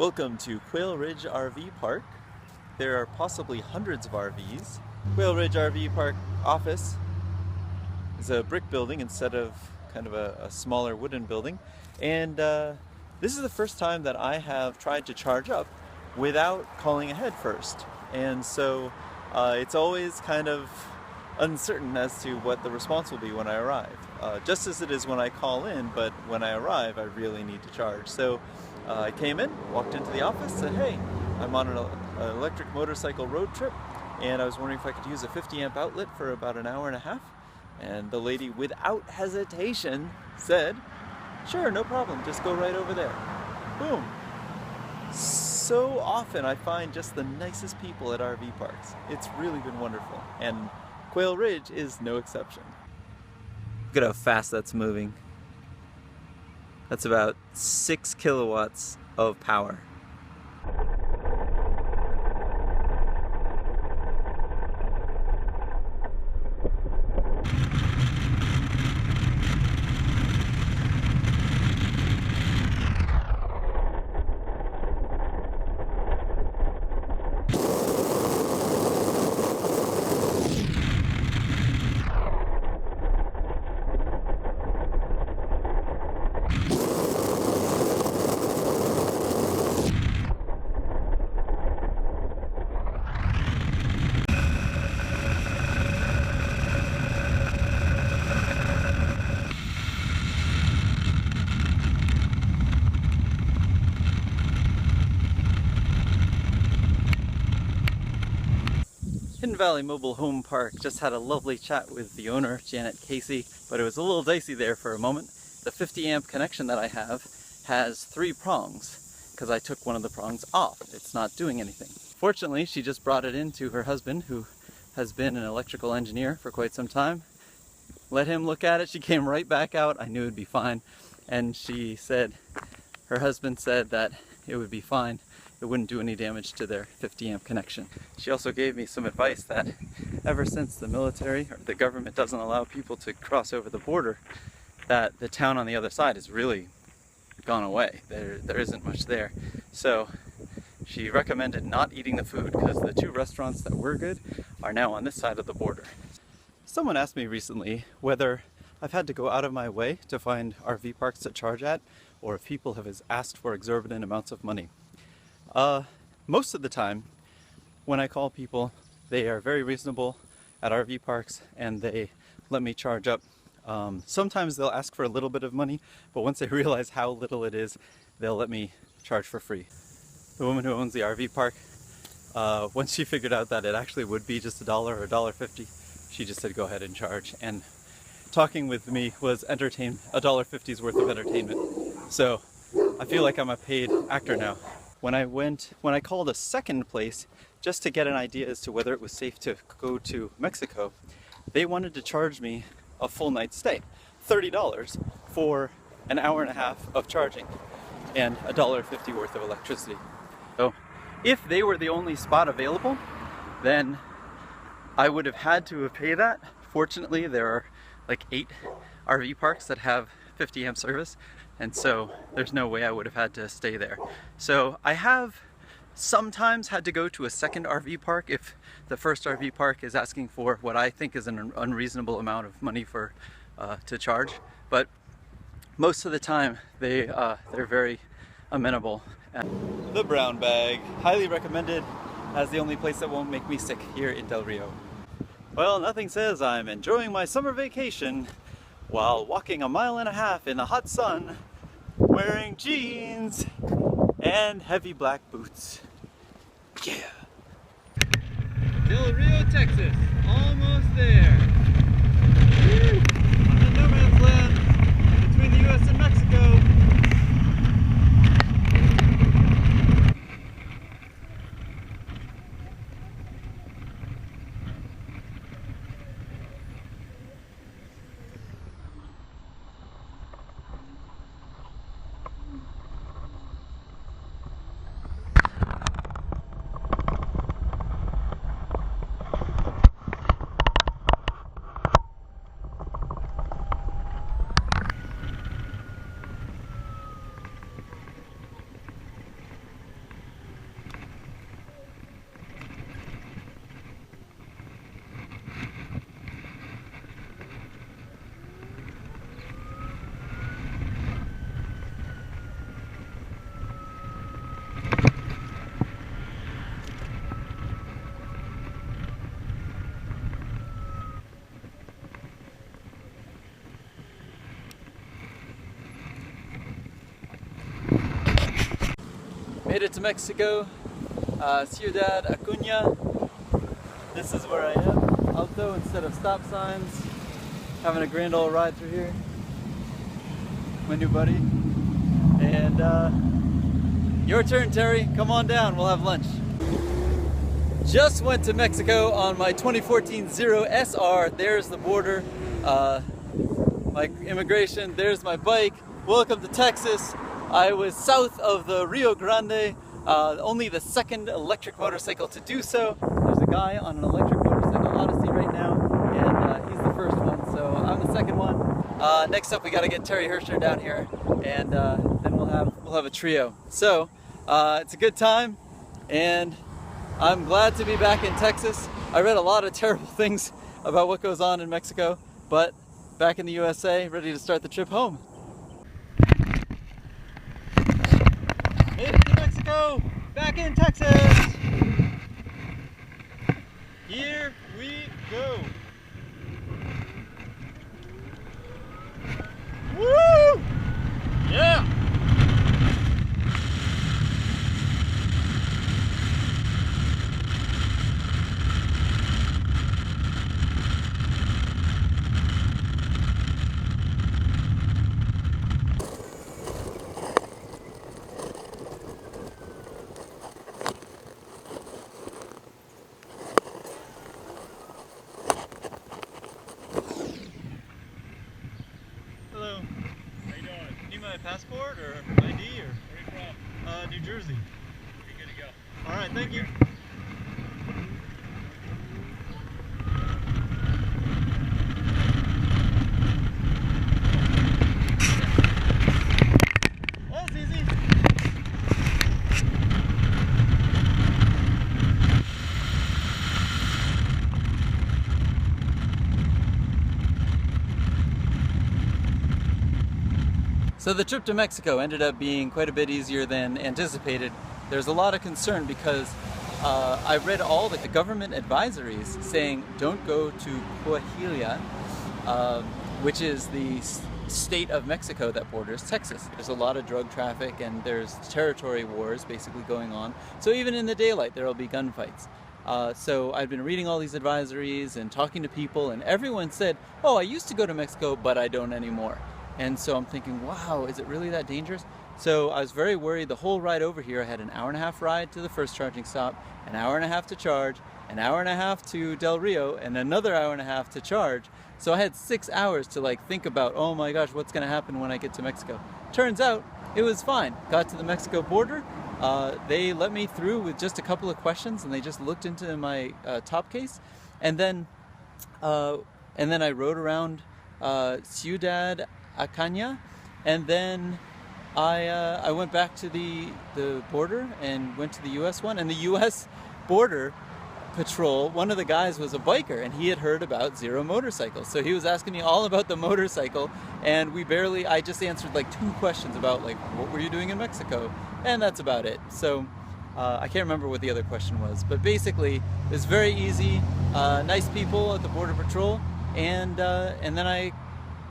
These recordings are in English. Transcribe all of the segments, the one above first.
Welcome to Quail Ridge RV Park. There are possibly hundreds of RVs. Quail Ridge RV Park office is a brick building instead of kind of a smaller wooden building. And this is the first time that I have tried to charge up without calling ahead first. And so it's always kind of uncertain as to what the response will be when I arrive. Just as it is when I call in, but when I arrive, I really need to charge. So I came in, walked into the office, said, hey, I'm on an electric motorcycle road trip, and I was wondering if I could use a 50 amp outlet for about an hour and a half. And the lady, without hesitation, said, sure, no problem, just go right over there. Boom. So often I find just the nicest people at RV parks. It's really been wonderful, and Quail Ridge is no exception. Look at how fast that's moving. That's about 6 kilowatts of power. Hidden Valley Mobile Home Park just had a lovely chat with the owner, Janet Casey, but it was a little dicey there for a moment. The 50 amp connection that I have has 3 prongs because I took one of the prongs off. It's not doing anything. Fortunately, she just brought it in to her husband, who has been an electrical engineer for quite some time. Let him look at it. She came right back out. I knew it'd be fine. And she said, her husband said that it would be fine. It wouldn't do any damage to their 50 amp connection. She also gave me some advice that ever since the military or the government doesn't allow people to cross over the border, that the town on the other side has really gone away. There isn't much there. So she recommended not eating the food because the 2 restaurants that were good are now on this side of the border. Someone asked me recently whether I've had to go out of my way to find RV parks to charge at, or if people have asked for exorbitant amounts of money. Most of the time, when I call people, they are very reasonable at RV parks and they let me charge up. Sometimes they'll ask for a little bit of money, but once they realize how little it is, they'll let me charge for free. The woman who owns the RV park, once she figured out that it actually would be just $1 or $1.50, she just said go ahead and charge. And talking with me was $1.50's worth of entertainment. So I feel like I'm a paid actor now. When I called a second place just to get an idea as to whether it was safe to go to Mexico, they wanted to charge me a full night's stay, $30 for an hour and a half of charging and $1.50 worth of electricity. So if they were the only spot available, then I would have had to have paid that. Fortunately, there are like 8 RV parks that have 50 amp service, and so there's no way I would have had to stay there. So I have sometimes had to go to a second RV park if the first RV park is asking for what I think is an unreasonable amount of money for to charge. But most of the time they're very amenable. The Brown Bag, highly recommended as the only place that won't make me sick here in Del Rio. Well, nothing says I'm enjoying my summer vacation while walking 1.5 miles in the hot sun, wearing jeans and heavy black boots. Yeah! Del Rio, Texas, almost there. Woo! I'm in no man's land between the US and Mexico. Made it to Mexico, Ciudad Acuña. This is where I am, Alto instead of stop signs. Having a grand old ride through here. My new buddy. And your turn, Terry. Come on down, we'll have lunch. Just went to Mexico on my 2014 Zero SR. There's the border, my immigration. There's my bike. Welcome to Texas. I was south of the Rio Grande, only the second electric motorcycle to do so. There's a guy on an electric motorcycle Odyssey right now, and he's the first one, so I'm the second one. Next up, we got to get Terry Hirscher down here, and then we'll have a trio. So it's a good time, and I'm glad to be back in Texas. I read a lot of terrible things about what goes on in Mexico, but back in the USA, ready to start the trip home. Made it to Mexico, back in Texas. Here we go. Woo! Yeah! Passport or ID or? Where are you from? New Jersey. You're good to go. Alright, thank you. That's easy. So the trip to Mexico ended up being quite a bit easier than anticipated. There's a lot of concern because I read all the government advisories saying don't go to Coahuila, which is the state of Mexico that borders Texas. There's a lot of drug traffic and there's territory wars basically going on. So even in the daylight there will be gunfights. So I've been reading all these advisories and talking to people, and everyone said, oh, I used to go to Mexico, but I don't anymore. And so I'm thinking, wow, is it really that dangerous? So I was very worried the whole ride over here. I had an hour-and-a-half ride to the first charging stop, an hour-and-a-half to charge, an hour-and-a-half to Del Rio, and another hour-and-a-half to charge. So I had 6 hours to think about, oh my gosh, what's gonna happen when I get to Mexico? Turns out it was fine. Got to the Mexico border. They let me through with just a couple of questions, and they just looked into my top case. And then I rode around Ciudad Acuña, and then I went back to the border and went to the U.S. one. And the U.S. border patrol, one of the guys was a biker, and he had heard about Zero motorcycles. So he was asking me all about the motorcycle, and I just answered 2 questions about what were you doing in Mexico, and that's about it. So I can't remember what the other question was, but basically it was very easy. Nice people at the border patrol, and then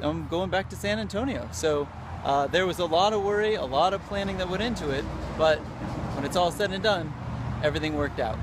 I'm going back to San Antonio. So there was a lot of worry, a lot of planning that went into it, but when it's all said and done, everything worked out.